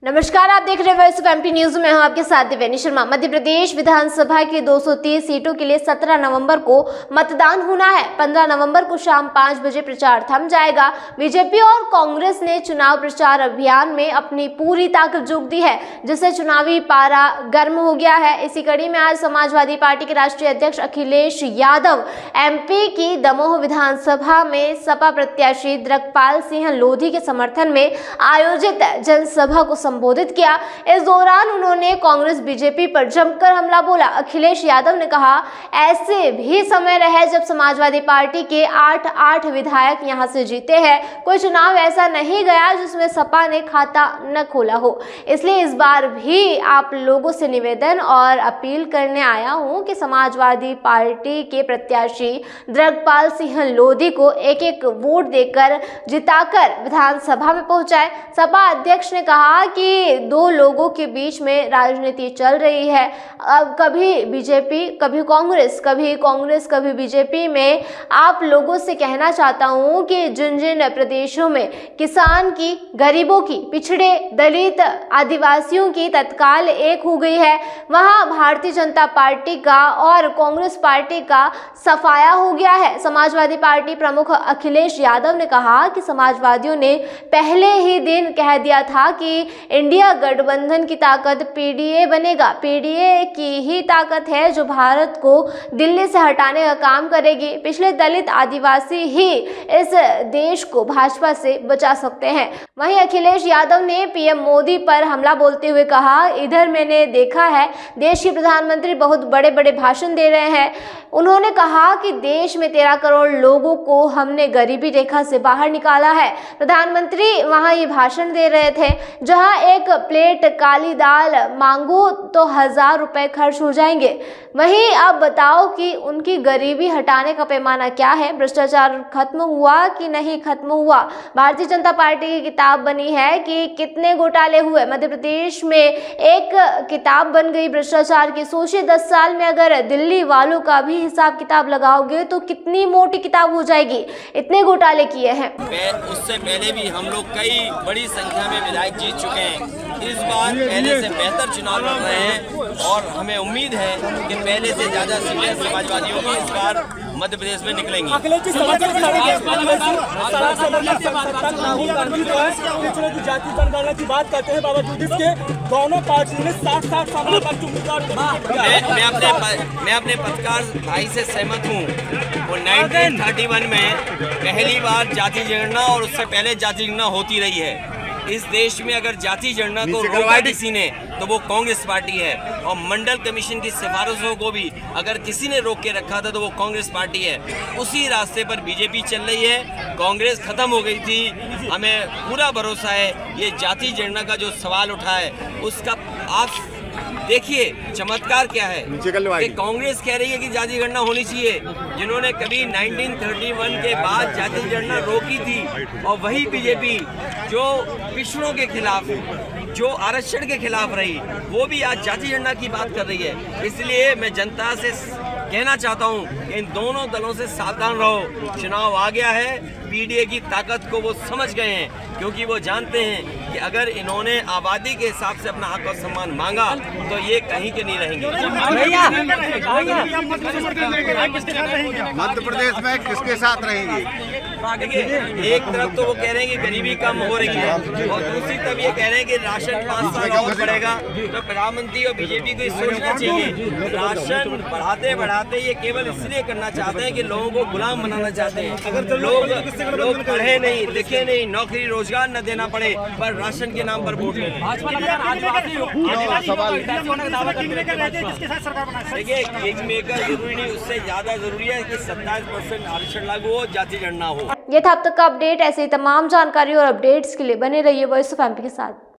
नमस्कार, आप देख रहे हैं वॉइस ऑफ एमपी न्यूज में। हूं आपके साथ दिव्यानी शर्मा। मध्य प्रदेश विधानसभा की 230 सीटों के लिए 17 नवंबर को मतदान होना है। 15 नवंबर को शाम 5 बजे प्रचार थम जाएगा। बीजेपी और कांग्रेस ने चुनाव प्रचार अभियान में अपनी पूरी ताकत झोंक दी है, जिससे चुनावी पारा गर्म हो गया है। इसी कड़ी में आज समाजवादी पार्टी के राष्ट्रीय अध्यक्ष अखिलेश यादव एमपी की दमोह विधानसभा में सपा प्रत्याशी द्रकपाल सिंह लोधी के समर्थन में आयोजित जनसभा को संबोधित किया। इस दौरान उन्होंने कांग्रेस बीजेपी पर जमकर हमला बोला। अखिलेश यादव ने कहा, ऐसे भी समय रहे जब समाजवादी पार्टी के 8 विधायक यहां से जीते हैं। कोई चुनाव ऐसा नहीं गया जिसमें सपा ने खाता न खोला हो। इसलिए इस बार भी आप लोगों से निवेदन और अपील करने आया हूं कि समाजवादी पार्टी के प्रत्याशी द्रकपाल सिंह लोधी को एक वोट देकर जिताकर विधानसभा में पहुंचाए। सपा अध्यक्ष ने कहा कि दो लोगों के बीच में राजनीति चल रही है। अब कभी बीजेपी, कभी कांग्रेस, कभी बीजेपी में आप लोगों से कहना चाहता हूं कि जिन जिन प्रदेशों में किसान की, गरीबों की, पिछड़े, दलित, आदिवासियों की तत्काल एक हो गई है, वहां भारतीय जनता पार्टी का और कांग्रेस पार्टी का सफाया हो गया है। समाजवादी पार्टी प्रमुख अखिलेश यादव ने कहा कि समाजवादियों ने पहले ही दिन कह दिया था कि इंडिया गठबंधन की ताकत पीडीए बनेगा। पीडीए की ही ताकत है जो भारत को दिल्ली से हटाने का काम करेगी। पिछले दलित, आदिवासी ही इस देश को भाजपा से बचा सकते हैं। वहीं अखिलेश यादव ने पीएम मोदी पर हमला बोलते हुए कहा, इधर मैंने देखा है देश के प्रधानमंत्री बहुत बड़े बड़े भाषण दे रहे हैं। उन्होंने कहा कि देश में 13 करोड़ लोगों को हमने गरीबी रेखा से बाहर निकाला है। प्रधानमंत्री वहां ये भाषण दे रहे थे, जहां एक प्लेट काली दाल मांगो तो 1000 रुपए खर्च हो जाएंगे। वहीं आप बताओ कि उनकी गरीबी हटाने का पैमाना क्या है? भ्रष्टाचार खत्म हुआ कि नहीं खत्म हुआ? भारतीय जनता पार्टी की किताब बनी है कि कितने घोटाले हुए। मध्य प्रदेश में एक किताब बन गई भ्रष्टाचार की। सोचिए 10 साल में अगर दिल्ली वालों का भी हिसाब किताब लगाओगे तो कितनी मोटी किताब हो जाएगी। इतने घोटाले किए हैं। उससे पहले भी हम लोग कई बड़ी संख्या में विधायक जीत चुके हैं। इस बार पहले से बेहतर चुनाव लड़ रहे हैं और हमें उम्मीद है कि पहले से ज्यादा सीटें समाजवादियों की इस बार मध्य प्रदेश में निकलेंगी। जाति जनगणना की बात करते हैं, बावजूद इसके दोनों पार्टियों ने 60 मैं अपने पत्रकार भाई से सहमत हूँ। वो 1931 में पहली बार जाति जनगणना और उससे पहले जाति जनगणना होती रही है। इस देश में अगर जाति जनगणना को रोका किसी ने तो वो कांग्रेस पार्टी है, और मंडल कमीशन की सिफारिशों को भी अगर किसी ने रोक के रखा था तो वो कांग्रेस पार्टी है। उसी रास्ते पर बीजेपी चल रही है। कांग्रेस खत्म हो गई थी। हमें पूरा भरोसा है ये जाति जनगणना का जो सवाल उठा है उसका आप देखिए चमत्कार क्या है कि कांग्रेस कह रही है कि जाति गणना होनी चाहिए, जिन्होंने कभी 1931 के बाद जाति गणना रोकी थी, और वही बीजेपी जो पिछड़ों के खिलाफ, जो आरक्षण के खिलाफ रही, वो भी आज जाति गणना की बात कर रही है। इसलिए मैं जनता से कहना चाहता हूं कि इन दोनों दलों से सावधान रहो। चुनाव आ गया है, पीडीए की ताकत को वो समझ गए हैं, क्योंकि वो जानते हैं कि अगर इन्होंने आबादी के हिसाब से अपना हक और सम्मान मांगा तो ये कहीं के नहीं रहेंगे। मध्य प्रदेश में किसके साथ रहेंगे? देखिए, एक तरफ तो वो कह रहे हैं कि गरीबी कम हो रही है, और दूसरी तरफ ये कह रहे हैं कि राशन 5 साल और बढ़ेगा। तो प्रधानमंत्री और बीजेपी को सोचना चाहिए, राशन बढ़ाते बढ़ाते ये केवल इसलिए करना चाहते हैं कि लोगों को गुलाम बनाना चाहते हैं। लोग पढ़े नहीं, लिखे नहीं, नौकरी रोजगार न देना पड़े, पर राशन के नाम पर वोट लें। देखिए, किंग मेकर जरूरी नहीं, उससे ज्यादा जरूरी है कि 27% आरक्षण लागू हो, जाति जनगणना हो। ये था अब तक का अपडेट। ऐसे ही तमाम जानकारी और अपडेट्स के लिए बने रहिए वॉइस ऑफ एमपी के साथ।